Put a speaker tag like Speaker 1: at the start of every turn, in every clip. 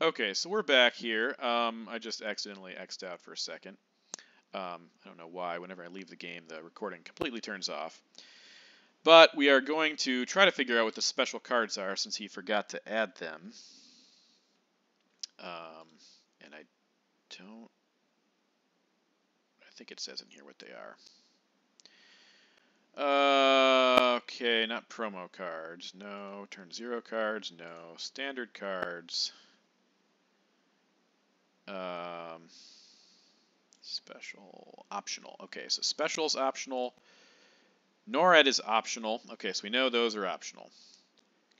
Speaker 1: Okay, so we're back here. I just accidentally X'd out for a second. I don't know why. Whenever I leave the game, the recording completely turns off. But we are going to try to figure out what the special cards are since he forgot to add them. And I don't... I think it says in here what they are. Okay, not promo cards. No. Turn 0 cards. No. Standard cards. Special, optional. Okay, so special's optional. NORAD is optional. Okay, so we know those are optional.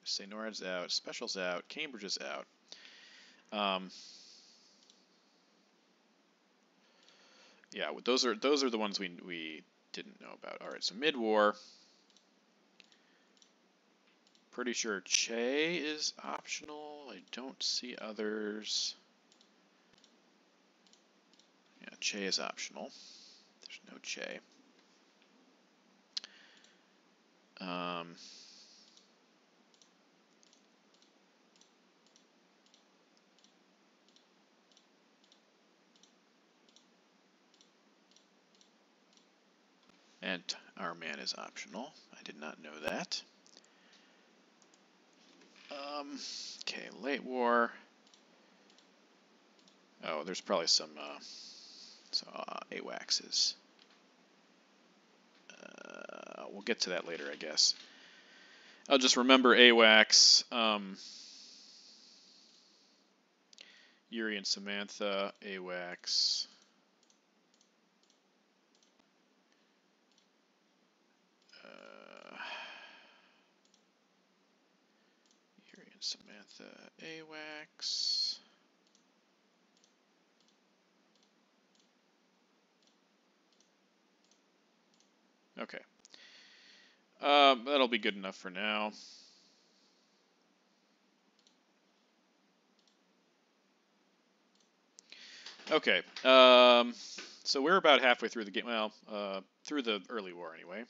Speaker 1: Just say NORAD's out, special's out, Cambridge is out. Yeah, those are the ones we didn't know about. All right, so mid-war. Pretty sure Che is optional. I don't see others. Yeah, Che is optional. There's no Che. And our man is optional. I did not know that. Okay, late war. Oh, there's probably some AWACSs. We'll get to that later, I guess. I'll just remember AWACS. Yuri and Samantha, AWACS. Yuri and Samantha, AWACS. Okay. That'll be good enough for now. Okay. So we're about halfway through the game. Well, through the early war anyway.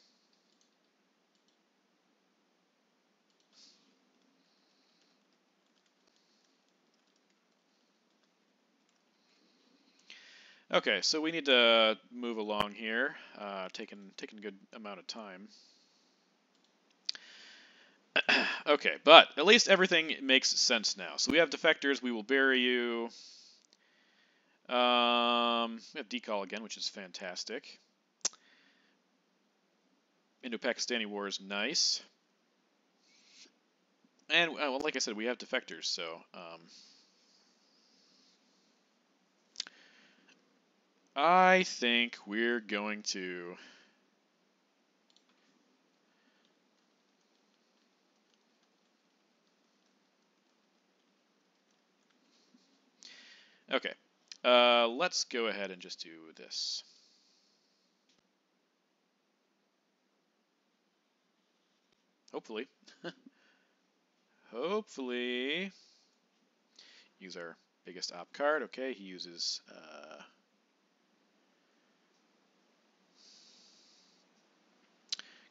Speaker 1: Okay, so we need to move along here, taking a good amount of time. Okay, but at least everything makes sense now. So we have defectors, we will bury you. We have decall again, which is fantastic. Indo-Pakistani war is nice. And, well, like I said, we have defectors, so... I think we're going to... Okay, let's go ahead and just do this. Hopefully. Hopefully. Use our biggest op card. Okay, he uses...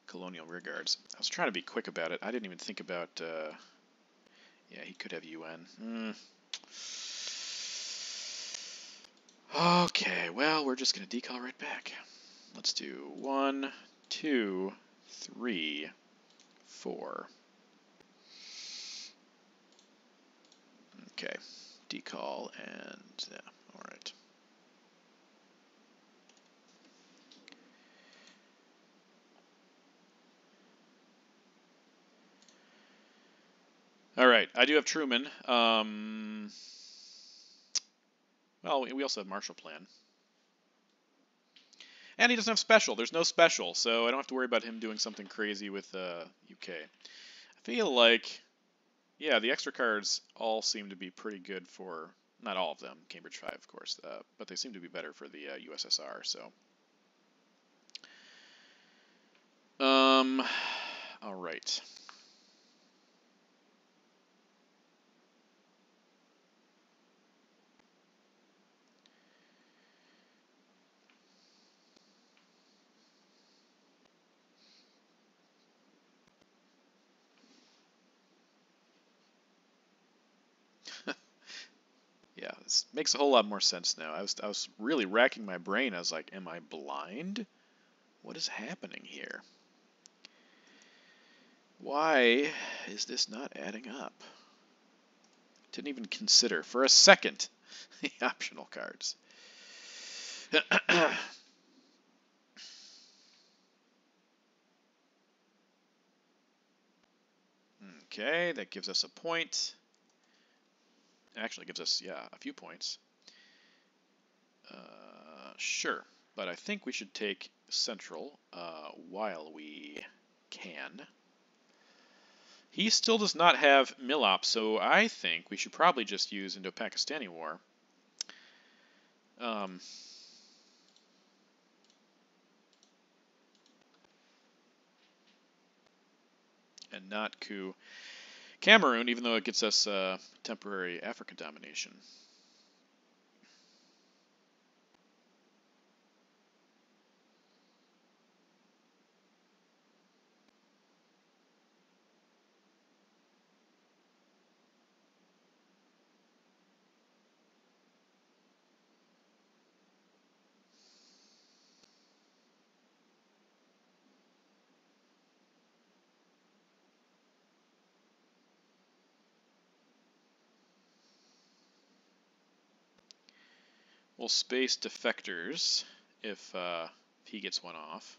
Speaker 1: Colonial Rearguards. I was trying to be quick about it. I didn't even think about... yeah, he could have UN. Okay, well, we're just going to decall right back. Let's do 1, 2, 3, 4. Okay, decall and... yeah, alright. Alright, I do have Truman. Well, we also have Marshall Plan. And he doesn't have special. There's no special, so I don't have to worry about him doing something crazy with UK. I feel like, yeah, the extra cards all seem to be pretty good for, not all of them, Cambridge 5, of course, but they seem to be better for the USSR, so. All right. This makes a whole lot more sense now. I was really racking my brain. I was like, am I blind? What is happening here? Why is this not adding up? Didn't even consider for a second the optional cards. Okay, that gives us a point. Actually gives us, yeah, a few points. Sure, but I think we should take Central while we can. He still does not have Millop, so I think we should probably just use Indo-Pakistani War. And not coup Cameroon, even though it gets us temporary Africa domination. We'll space defectors if he gets one off.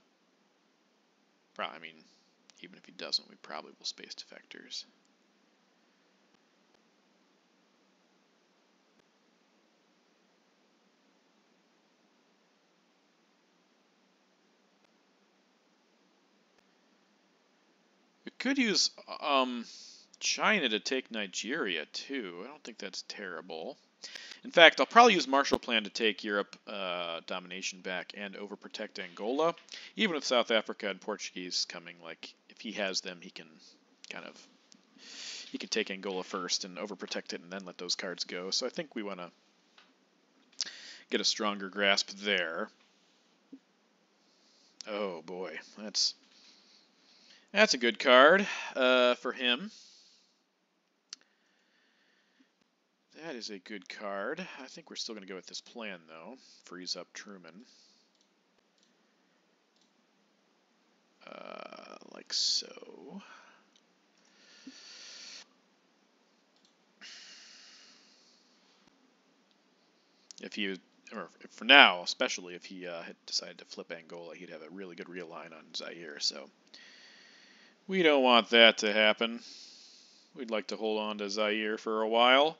Speaker 1: I mean, even if he doesn't, we probably will space defectors. We could use China to take Nigeria too. I don't think that's terrible. In fact, I'll probably use Marshall Plan to take Europe domination back and overprotect Angola. Even with South Africa and Portuguese coming, like if he has them, he can take Angola first and overprotect it and then let those cards go. So I think we want to get a stronger grasp there. Oh boy, that's a good card for him. That is a good card. I think we're still going to go with this plan, though. Freeze up Truman. Like so. If he, or for now, especially if he had decided to flip Angola, he'd have a really good realign on Zaire, so we don't want that to happen. We'd like to hold on to Zaire for a while.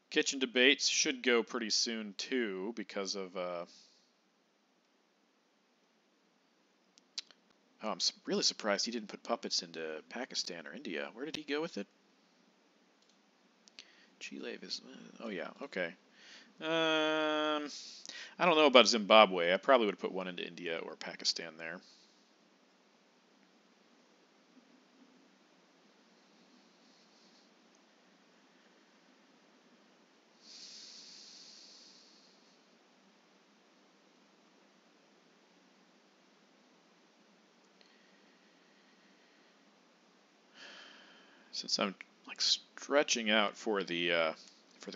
Speaker 1: Kitchen debates should go pretty soon too because of oh, I'm really surprised he didn't put puppets into Pakistan or India. Where did he go with it? Chile is oh yeah, okay. I don't know about Zimbabwe. I probably would have put one into India or Pakistan there. Since I'm like stretching out for the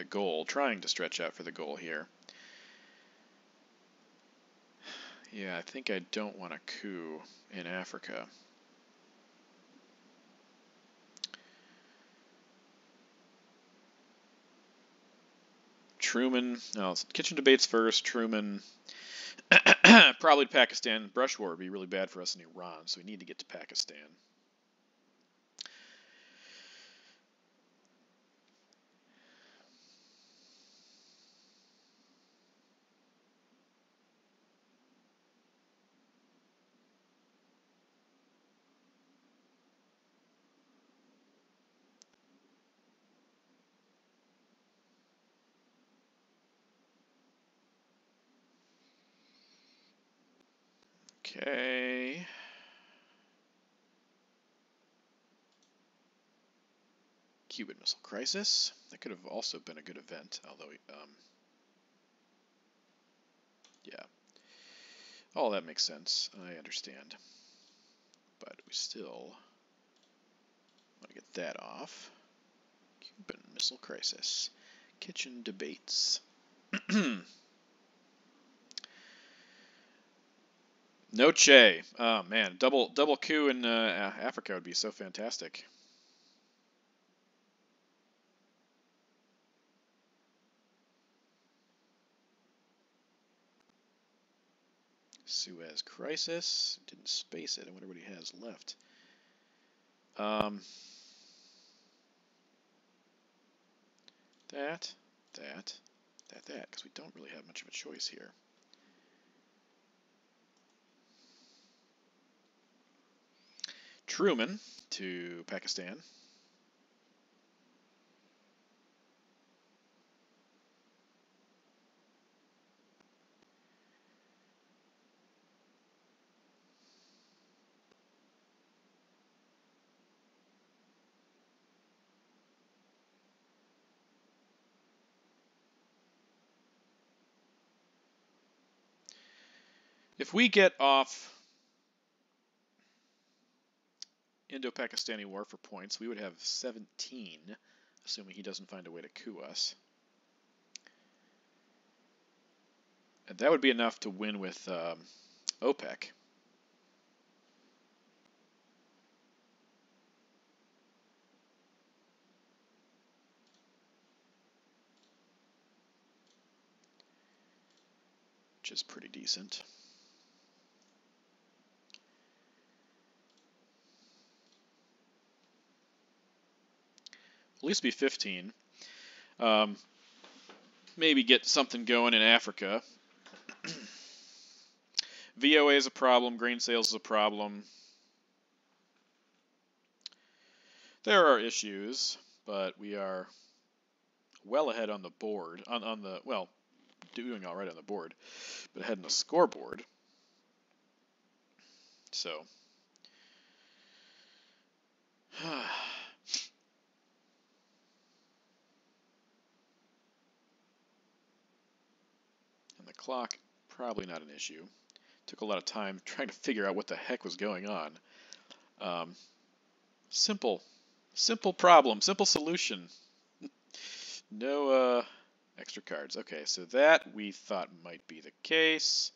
Speaker 1: goal, trying to stretch out for the goal here. Yeah, I think I don't want a coup in Africa. Truman, no, kitchen debates first. Truman, probably Pakistan. Brush war would be really bad for us in Iran, so we need to get to Pakistan. Okay. Cuban Missile Crisis. That could have also been a good event, although, yeah. All that makes sense. I understand. But we still Want to get that off. Cuban Missile Crisis. Kitchen debates. No Che. Oh man, double coup in Africa would be so fantastic. Suez Crisis. Didn't space it. I wonder what he has left. That, because we don't really have much of a choice here. Truman to Pakistan. If we get off Indo-Pakistani War for points, we would have 17, assuming he doesn't find a way to coup us. And that would be enough to win with OPEC. Which is pretty decent. At least be 15. Maybe get something going in Africa. VOA is a problem. Grain sales is a problem. There are issues, but we are well ahead on the board. Well, doing all right on the board, but ahead in the scoreboard. So. And the clock, probably not an issue. Took a lot of time trying to figure out what the heck was going on. Simple problem, simple solution. No extra cards. Okay, so that we thought might be the case.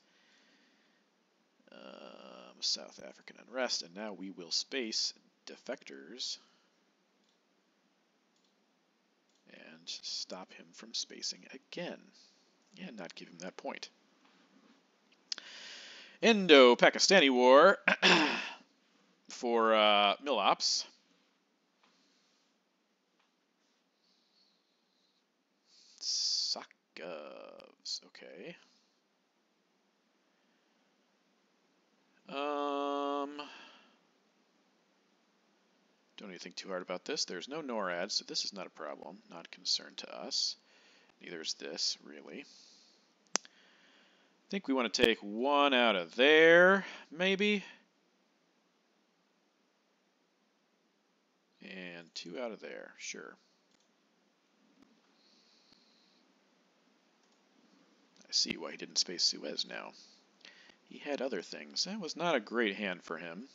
Speaker 1: South African unrest, and now we will space defectors and stop him from spacing again, and not give him that point. Indo-Pakistani War for Milops. Sakovs, okay. Don't need to think too hard about this. There's no NORAD, so this is not a problem. Not a concern to us. Neither is this, really. I think we want to take one out of there, maybe. And two out of there, sure. I see why he didn't space Suez now. He had other things. That was not a great hand for him.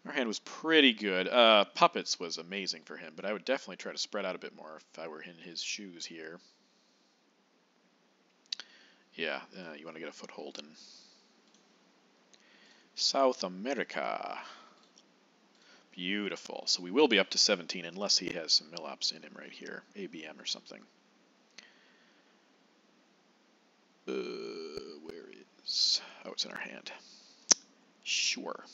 Speaker 1: Our hand was pretty good. Puppets was amazing for him, but I would definitely try to spread out a bit more if I were in his shoes here. Yeah, you want to get a foothold in South America. Beautiful. So we will be up to 17 unless he has some Milops in him right here. ABM or something. Where is... Oh, it's in our hand. Sure.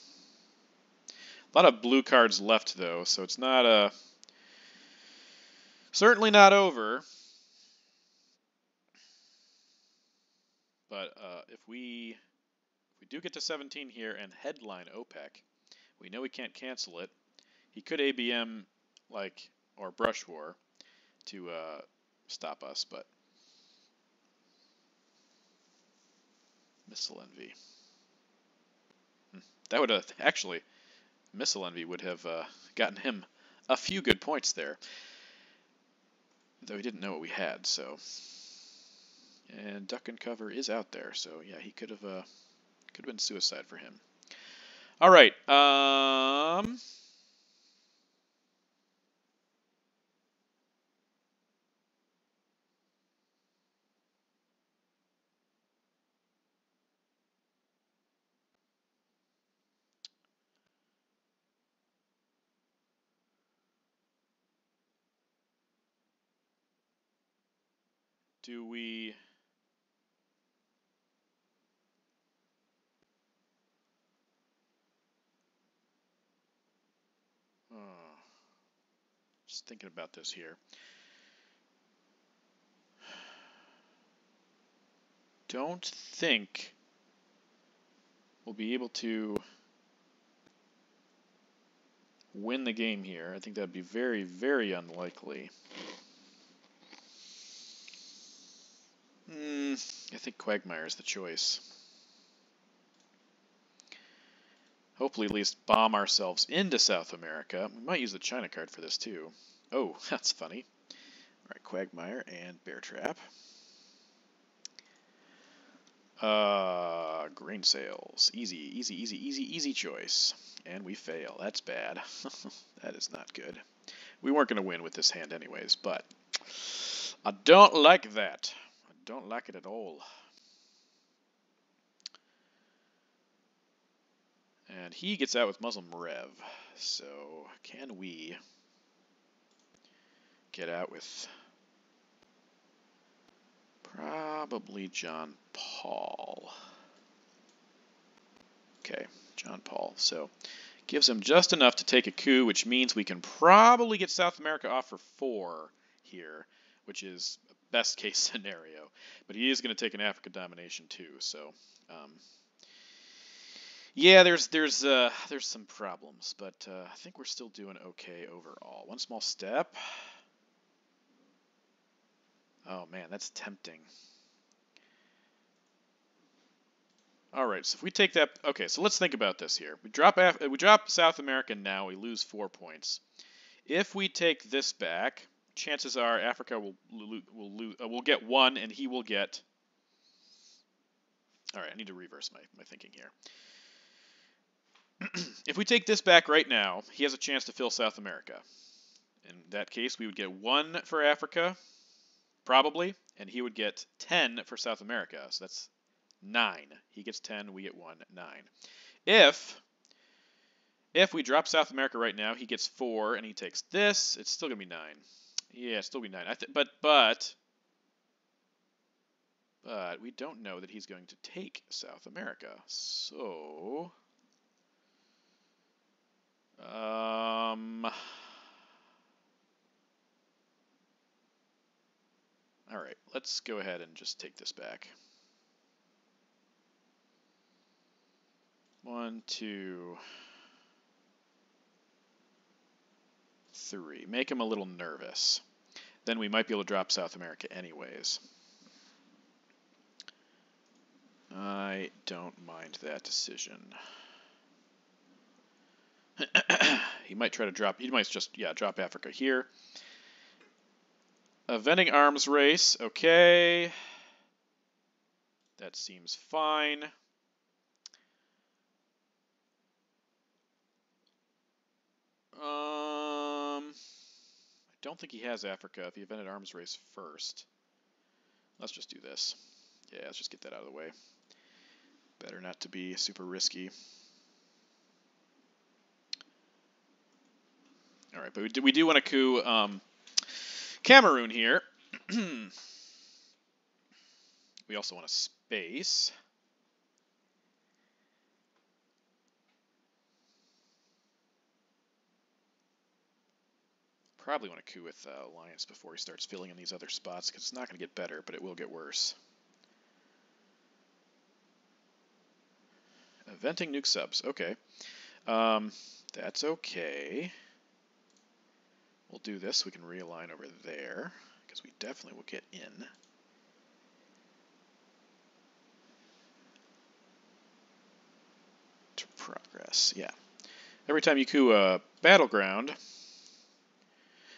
Speaker 1: A lot of blue cards left, though, so it's not certainly not over. But if we do get to 17 here and headline OPEC, we know we can't cancel it. He could ABM or brush war to stop us, but missile envy. That would actually. Missile Envy would have gotten him a few good points there, though he didn't know what we had. So, and Duck and Cover is out there, so yeah, he could have been suicide for him. All right, Do we... just thinking about this here. Don't think we'll be able to win the game here. I think that'd be very, very unlikely. I think Quagmire is the choice. Hopefully at least bomb ourselves into South America. We might use the China card for this too. Oh, that's funny. Alright, Quagmire and Bear Trap. Grain sales. Easy, easy, easy, easy, easy choice. And we fail. That's bad. That is not good. We weren't going to win with this hand anyways, but I don't like that. I don't like it at all. And he gets out with Muslim Rev. So, can we get out with probably John Paul? Okay, John Paul. So, gives him just enough to take a coup, which means we can probably get South America off for 4 here, which is best case scenario. But he is going to take an Africa domination too, so yeah, there's some problems, but I think we're still doing okay overall. One small step. Oh man, that's tempting. All right, so if we take that, okay, so let's think about this here. We drop South America now. We lose 4 points. If we take this back, chances are Africa will get 1, and he will get. All right, I need to reverse my thinking here. If we take this back right now, he has a chance to fill South America. In that case, we would get 1 for Africa, probably, and he would get 10 for South America. So that's 9. He gets 10, we get 1, 9. If we drop South America right now, he gets 4, and he takes this, it's still going to be 9. Yeah, it's still be 9. But we don't know that he's going to take South America. So all right, let's go ahead and just take this back. 1, 2, 3. Make him a little nervous. Then we might be able to drop South America anyways. I don't mind that decision. He might try to drop, he might just, yeah, drop Africa here. A vending arms race, okay. That seems fine. I don't think he has Africa if he invented arms race first. Let's just do this. Yeah, let's just get that out of the way. Better not to be super risky. All right, but we do want to coup Cameroon here. We also want a space. Probably want to coup with Alliance before he starts filling in these other spots, because it's not going to get better, but it will get worse. Venting nuke subs. Okay. That's okay. We'll do this. We can realign over there, because we definitely will get in. To progress. Yeah. Every time you coup a battleground.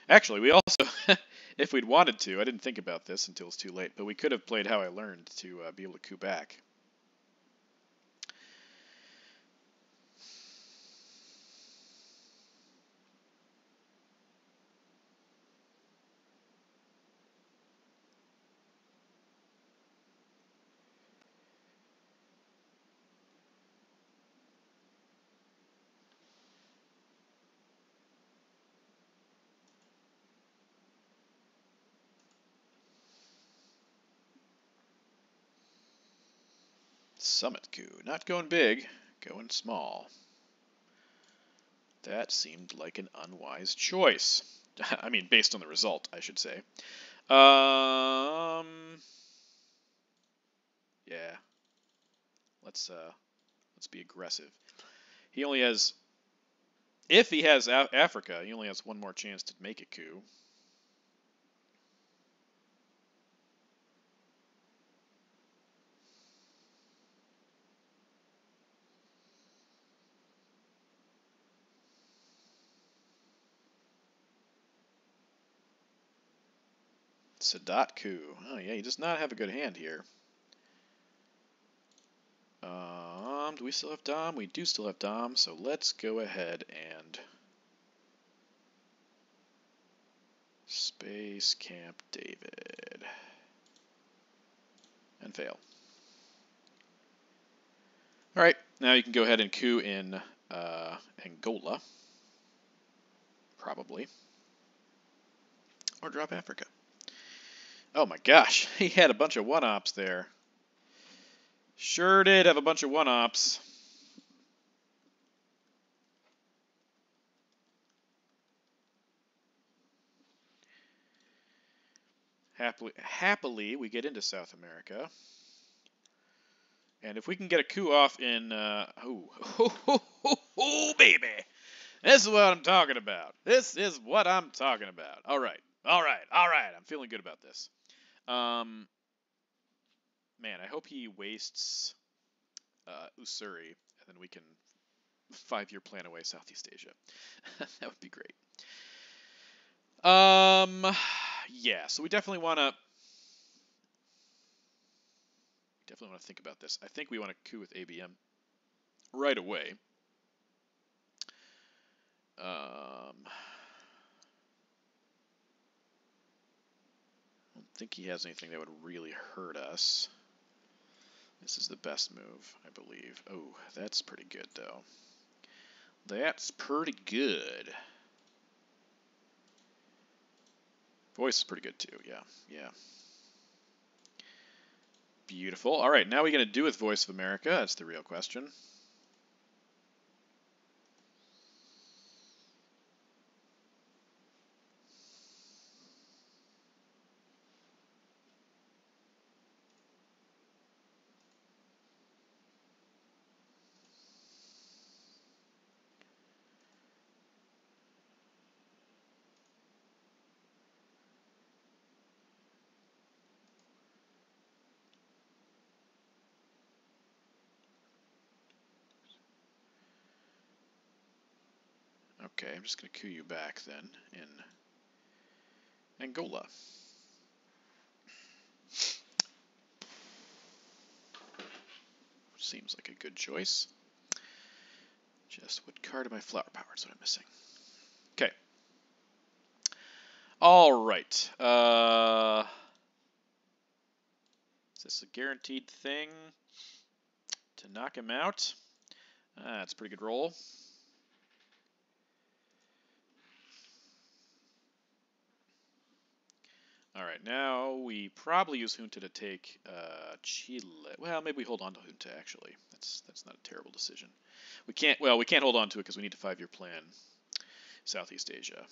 Speaker 1: Actually, we also, if we'd wanted to, I didn't think about this until it's too late, but we could have played How I Learned to be able to coup back. Summit coup. Not going big, going small. That seemed like an unwise choice. I mean, based on the result, I should say. Yeah. Let's be aggressive. He only has, if he has Africa, he only has one more chance to make a coup. Sadat coup. Oh yeah, he does not have a good hand here. Do we still have Dom? We do still have Dom, so let's go ahead and Space Camp David. And fail. Alright, now you can go ahead and coup in Angola. Probably. Or drop Africa. Oh my gosh, he had a bunch of one-ops there. Sure did have a bunch of one-ops. Happily, we get into South America. And if we can get a coup off in, baby! This is what I'm talking about. This is what I'm talking about. All right. I'm feeling good about this. Man, I hope he wastes Ussuri, and then we can 5-year plan away Southeast Asia. That would be great. Yeah, so we definitely want to think about this. I think we want to coup with ABM right away. I don't think he has anything that would really hurt us. This is the best move, I believe. Oh, that's pretty good, though. That's pretty good. Voice is pretty good, too. Yeah. Beautiful. All right, now we're going to do with Voice of America. That's the real question. Okay, I'm just going to coup you back then in Angola. Seems like a good choice. Just what card of my flower power is what I'm missing. Okay. All right. Is this a guaranteed thing to knock him out? That's a pretty good roll. All right, now we probably use Junta to take Chile. Well, maybe we hold on to Junta, actually. That's not a terrible decision. We can't hold on to it because we need to 5-year plan Southeast Asia.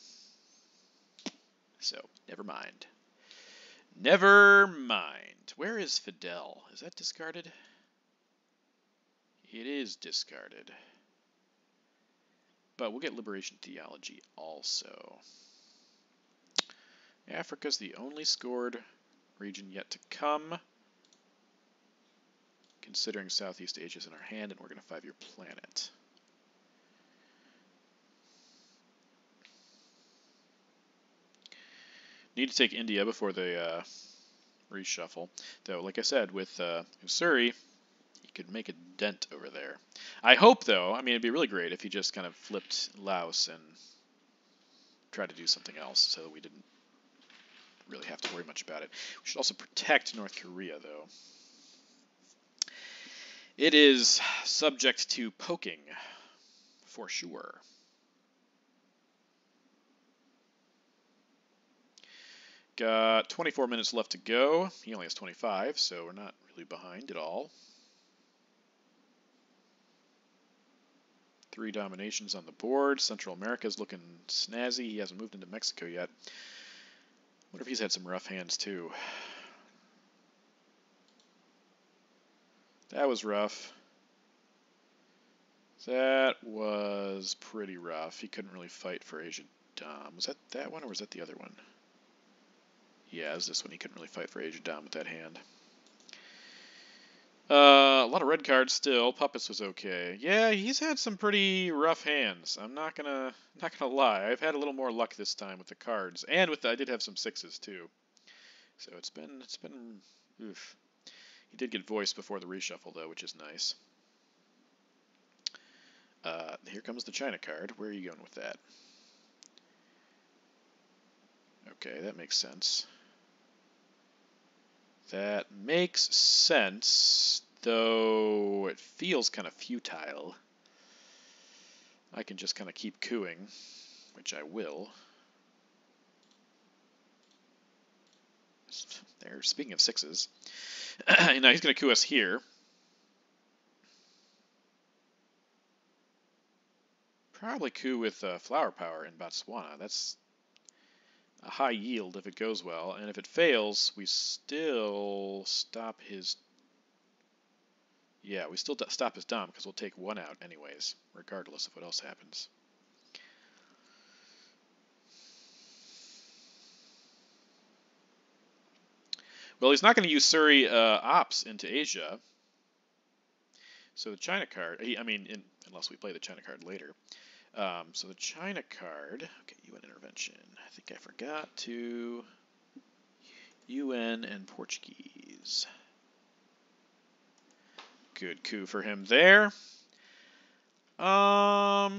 Speaker 1: So, never mind. Never mind. Where is Fidel? Is that discarded? It is discarded. But we'll get Liberation Theology also. Africa's the only scored region yet to come. Considering Southeast Asia's in our hand, and we're going to 5-year plan it. Need to take India before they reshuffle. Though, like I said, with Ussuri, he could make a dent over there. I hope, though, I mean, it'd be really great if he just kind of flipped Laos and tried to do something else so that we didn't really have to worry much about it. We should also protect North Korea, though. It is subject to poking, for sure. Got 24 minutes left to go. He only has 25, so we're not really behind at all. 3 dominations on the board. Central America's looking snazzy. He hasn't moved into Mexico yet. Wonder if he's had some rough hands too. That was rough. That was pretty rough. He couldn't really fight for Asia Dom. Was that one or was that the other one? Yeah, it was this one. He couldn't really fight for Asia Dom with that hand. A lot of red cards still. Puppets was okay. Yeah, he's had some pretty rough hands. I'm not gonna lie. I've had a little more luck this time with the cards, and with I did have some 6s too. So it's been oof. He did get voiced before the reshuffle though, which is nice. Here comes the China card. Where are you going with that? Okay, that makes sense. That makes sense, though it feels kind of futile. I can just kind of keep cooing, which I will. There, speaking of 6s. Now he's going to coup us here. Probably coup with flower power in Botswana. That's a high yield if it goes well, and if it fails, we still stop his... Yeah, we still stop his dom because we'll take 1 out anyways, regardless of what else happens. Well, he's not going to use Surrey ops into Asia. So the China card, unless we play the China card later. So the China card, okay, UN intervention. I think I forgot to UN and Portuguese. Good coup for him there. I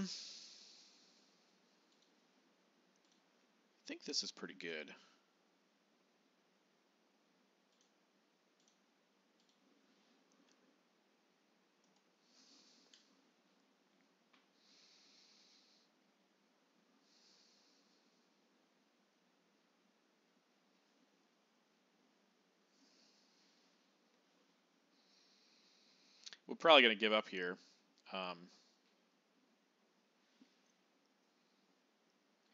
Speaker 1: think this is pretty good. We're probably going to give up here.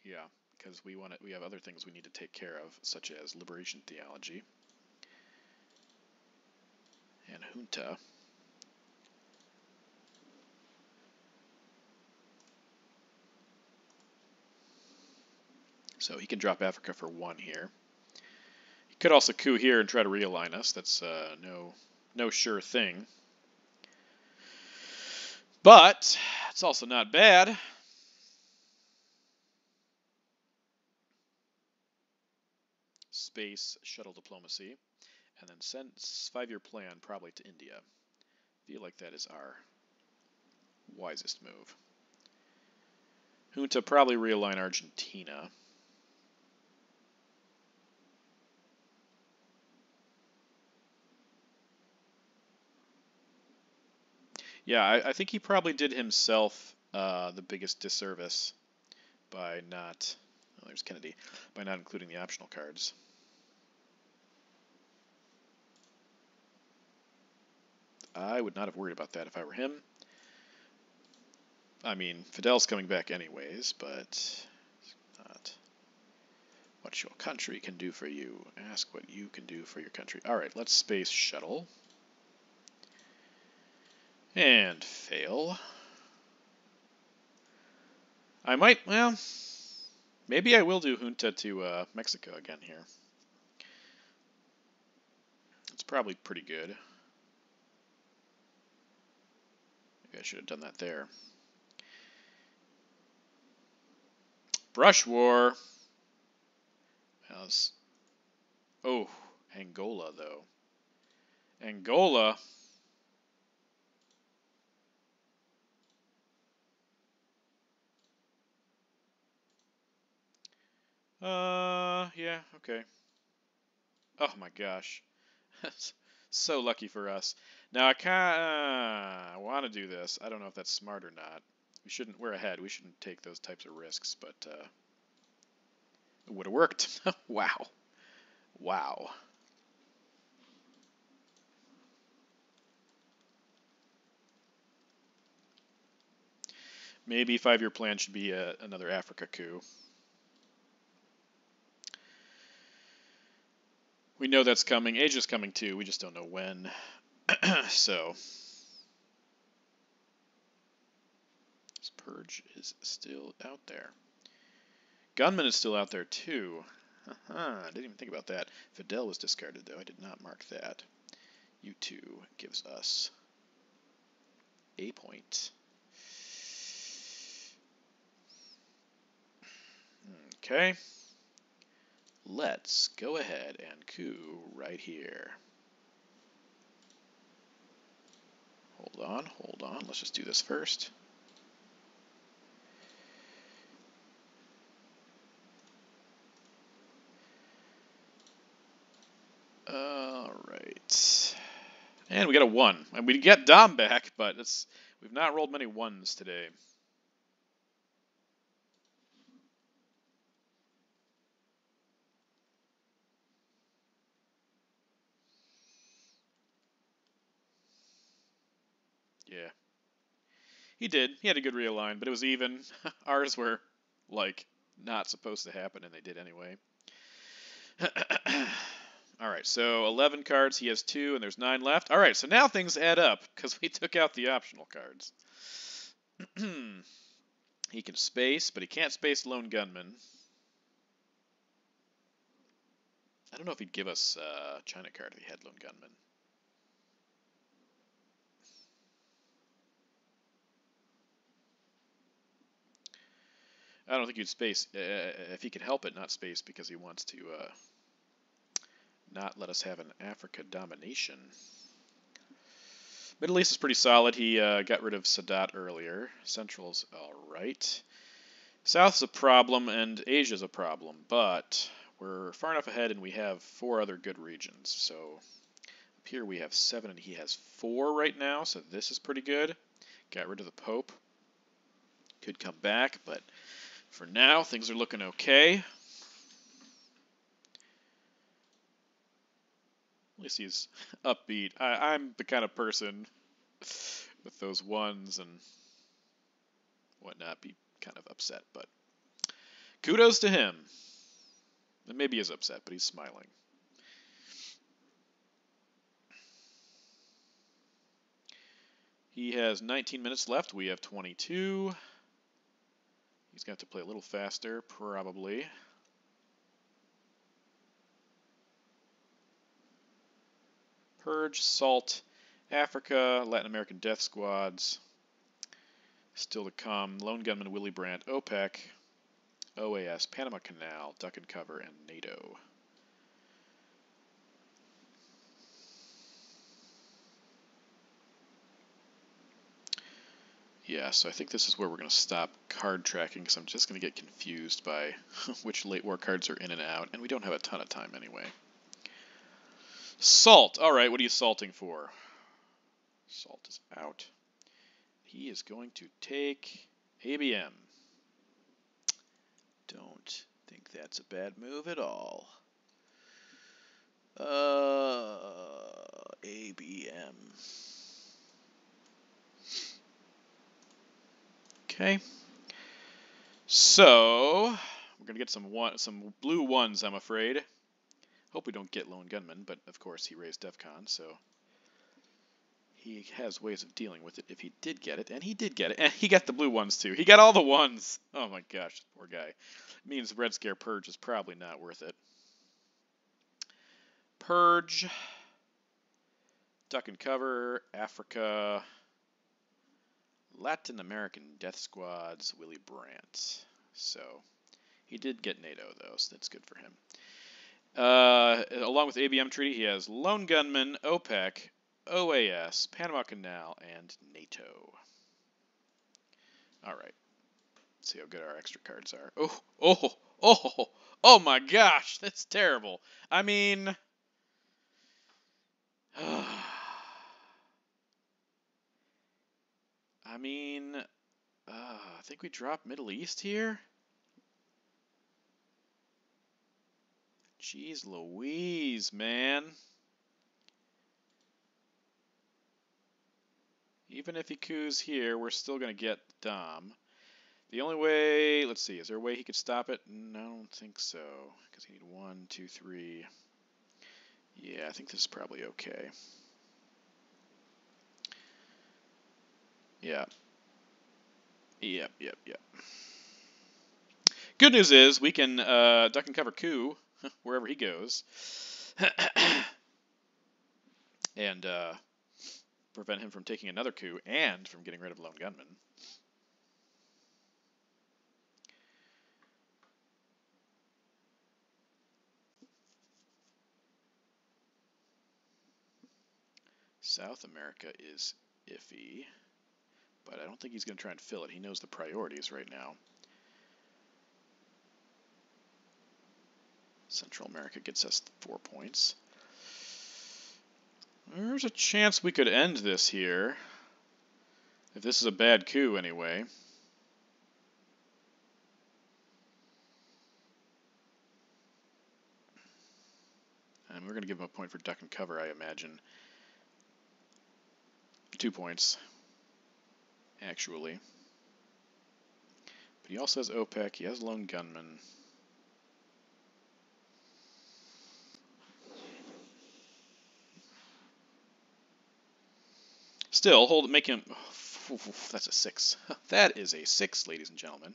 Speaker 1: Yeah, because we have other things we need to take care of, such as liberation theology and junta. So he can drop Africa for 1 here. He could also coup here and try to realign us. That's no sure thing. But it's also not bad. Space shuttle diplomacy, and then send 5-year plan probably to India. I feel like that is our wisest move. Junta probably realign Argentina. Yeah, I think he probably did himself the biggest disservice by not... Oh, there's Kennedy. By not including the optional cards. I would not have worried about that if I were him. I mean, Fidel's coming back anyways, but not what your country can do for you. Ask what you can do for your country. Alright, let's space shuttle. And fail. I might, well, maybe I will do junta to Mexico again here. It's probably pretty good. Maybe I should have done that there. Brush war. Oh, Angola, though. Angola. Yeah, okay. Oh my gosh. That's so lucky for us. Now I want to do this. I don't know if that's smart or not. We're ahead. We shouldn't take those types of risks, but it would have worked. Wow. Wow. Maybe 5-year plan should be another Africa coup. We know that's coming. Asia's coming too. We just don't know when. So, this Purge is still out there. Gunman is still out there too. I didn't even think about that. Fidel was discarded though. I did not mark that. U2 gives us a point. Okay. Let's go ahead and coup right here. Hold on. Let's just do this first. Alright. And we got a 1. And we get Dom back, but we've not rolled many 1s today. Yeah. He did. He had a good realign, but it was even. Ours were, like, not supposed to happen, and they did anyway. Alright, so 11 cards. He has 2, and there's 9 left. Alright, so now things add up, because we took out the optional cards. He can space, but he can't space Lone Gunman. I don't know if he'd give us China card if he had Lone Gunman. I don't think he'd space, if he could help it, not space, because he wants to not let us have an Africa domination. Middle East is pretty solid. He got rid of Sadat earlier. Central's alright. South's a problem, and Asia's a problem, but we're far enough ahead, and we have 4 other good regions. So up here we have 7, and he has 4 right now, so this is pretty good. Got rid of the Pope. Could come back, but for now, things are looking okay. At least he's upbeat. I'm the kind of person with those 1s and whatnot be kind of upset, but kudos to him. And maybe he's upset, but he's smiling. He has 19 minutes left. We have 22. He's going to have to play a little faster, probably. Purge, Salt, Africa, Latin American Death Squads. Still to come. Lone Gunman, Willy Brandt, OPEC, OAS, Panama Canal, Duck and Cover, and NATO. Yeah, so I think this is where we're going to stop card tracking, because I'm just going to get confused by which late war cards are in and out, and we don't have a ton of time anyway. Salt! Alright, what are you salting for? Salt is out. He is going to take ABM. Don't think that's a bad move at all. ABM. Okay. So, we're going to get some blue 1s, I'm afraid. Hope we don't get Lone Gunman, but of course he raised DEFCON, so he has ways of dealing with it if he did get it, and he did get it, and he got the blue 1s too. He got all the 1s. Oh my gosh, poor guy. It means Red Scare Purge is probably not worth it. Purge, Duck and Cover, Africa, Latin American Death Squads, Willy Brandt. So he did get NATO though, so that's good for him. Along with ABM Treaty, he has Lone Gunman, OPEC, OAS, Panama Canal, and NATO. Alright. Let's see how good our extra cards are. Oh my gosh, that's terrible. I mean... I think we dropped Middle East here. Jeez Louise, man. Even if he coups here, we're still going to get Dom. The only way, let's see, is there a way he could stop it? No, I don't think so, because he need 1, 2, 3. Yeah, I think this is probably okay. Yeah. Yep. Good news is we can duck and cover coup wherever he goes, and prevent him from taking another coup and from getting rid of lone gunmen. South America is iffy, but I don't think he's going to try and fill it. He knows the priorities right now. Central America gets us 4 points. There's a chance we could end this here. If this is a bad coup, anyway. And we're going to give him a point for duck and cover, I imagine. 2 points, actually. But he also has OPEC, he has lone gunmen. Still, make him... Oh, that's a 6. That is a 6, ladies and gentlemen.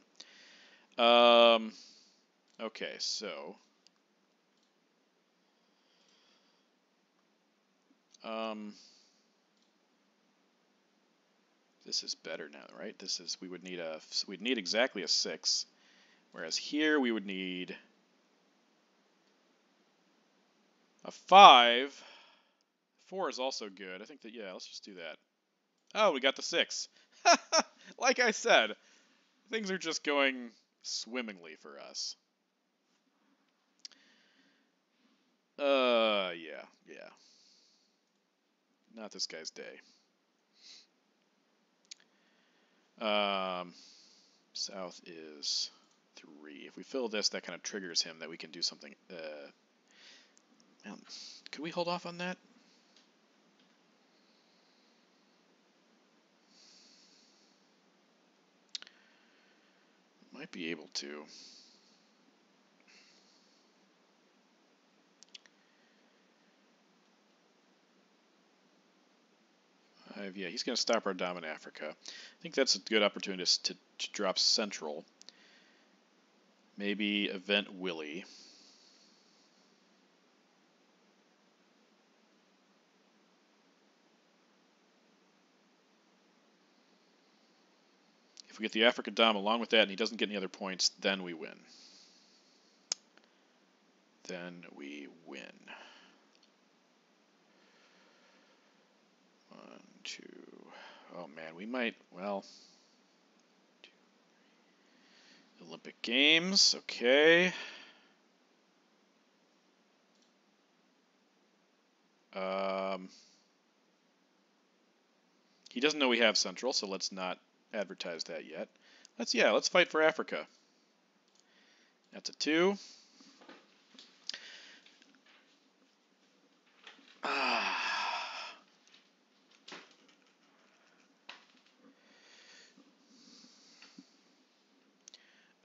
Speaker 1: Okay, so... this is better now, right? This is... we'd need exactly a 6. Whereas here we would need... a 5. 4 is also good. I think that, yeah, let's just do that. Oh, we got the 6. Like I said, things are just going swimmingly for us. Yeah. Not this guy's day. South is 3. If we fill this, that kind of triggers him that we can do something. Could we hold off on that? Might be able to. Yeah, he's going to stop our dom in Africa. I think that's a good opportunity to drop Central. Maybe event Willie. If we get the Africa dom along with that and he doesn't get any other points, then we win. Then we win. 1, 2. Oh man, we might, well. 2, 3. Olympic Games, okay. He doesn't know we have Central, so let's not advertise that yet. Let's fight for Africa. That's a 2.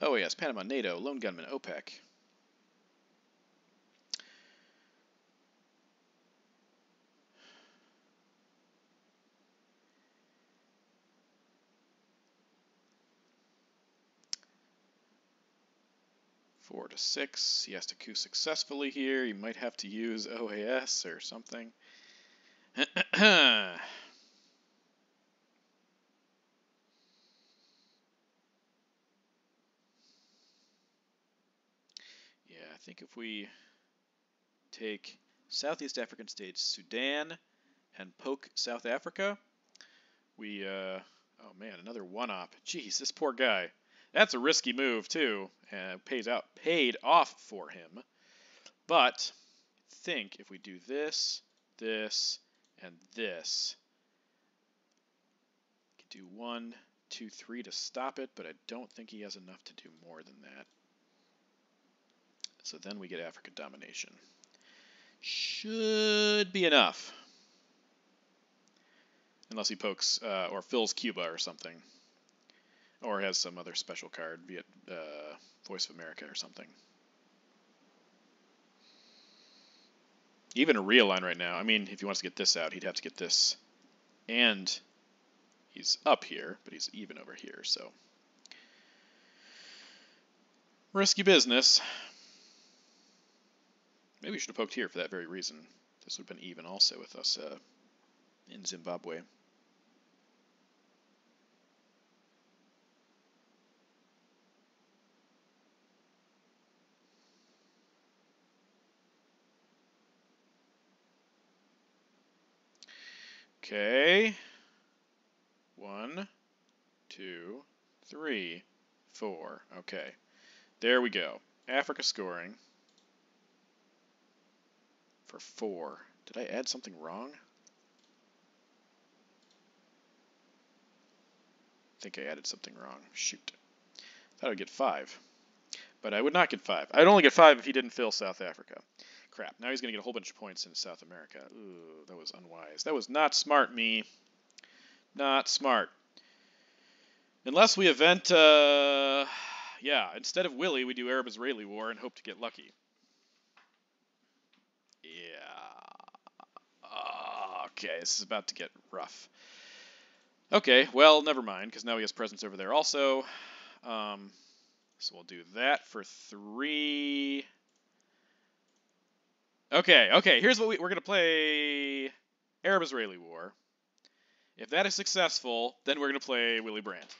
Speaker 1: Oh yes, Panama, NATO, lone gunman, OPEC. Four to 6. He has to coup successfully here. He might have to use OAS or something. Yeah, I think if we take Southeast African states, Sudan, and poke South Africa, we, oh man, another 1-op. Jeez, this poor guy. That's a risky move, too, and paid off for him. But, I think if we do this, this, and this, we can do 1, 2, 3 to stop it, but I don't think he has enough to do more than that. So then we get African domination. Should be enough. Unless he pokes or fills Cuba or something. Or has some other special card, be it Voice of America or something. Even a realign right now. I mean, if he wants to get this out, he'd have to get this. And he's up here, but he's even over here, so. Risky business. Maybe we should have poked here for that very reason. This would have been even also with us in Zimbabwe. Okay. 1, 2, 3, 4. Okay. There we go. Africa scoring for 4. Did I add something wrong? I think I added something wrong. Shoot. Thought I'd get 5. But I would not get 5. I'd only get 5 if he didn't fill South Africa. Crap. Now he's going to get a whole bunch of points in South America. Ooh, that was unwise. That was not smart, me. Not smart. Unless we event, yeah, instead of Willie, we do Arab-Israeli War and hope to get lucky. Yeah. Okay, this is about to get rough. Okay, well, never mind, because now he has presence over there also. So we'll do that for 3. Okay, here's what we're going to play Arab-Israeli War. If that is successful, then we're going to play Willy Brandt.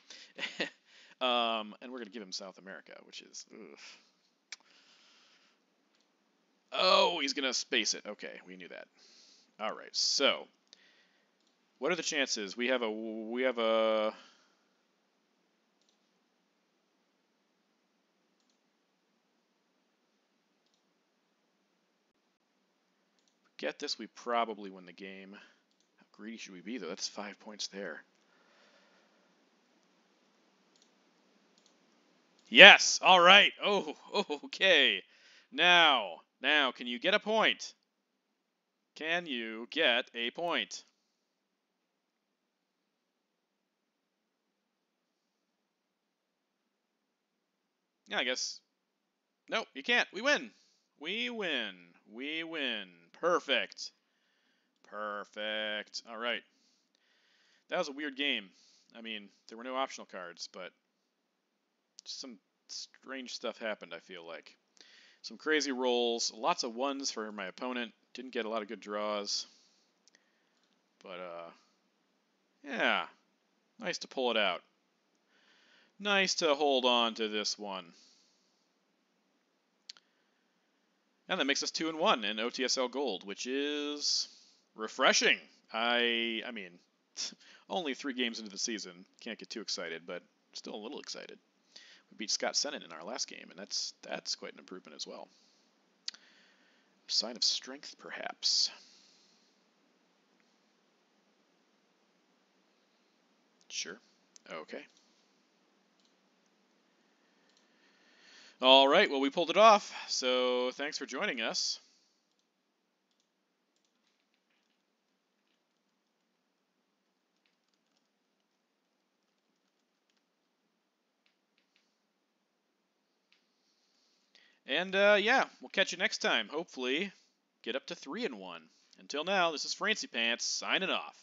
Speaker 1: And we're going to give him South America, which is... Ugh. Oh, he's going to space it. Okay, we knew that. All right, so... What are the chances? We have a... Get this, we probably win the game. How greedy should we be, though? That's 5 points there. Yes! All right! Oh, okay. Now, can you get a point? Can you get a point? Yeah, I guess. Nope, you can't. We win. We win. We win. Perfect. Perfect. All right. That was a weird game. I mean, there were no optional cards, but some strange stuff happened, I feel like. Some crazy rolls. Lots of 1s for my opponent. Didn't get a lot of good draws. But, yeah. Nice to pull it out. Nice to hold on to this one. And that makes us 2-1 in OTSL Gold, which is refreshing. I mean, only 3 games into the season. Can't get too excited, but still a little excited. We beat Scott Sennin in our last game, and that's quite an improvement as well. Sign of strength, perhaps. Sure. Okay. All right, well, we pulled it off, so thanks for joining us. And, yeah, we'll catch you next time. Hopefully, get up to 3-1. Until now, this is Frantzypantz signing off.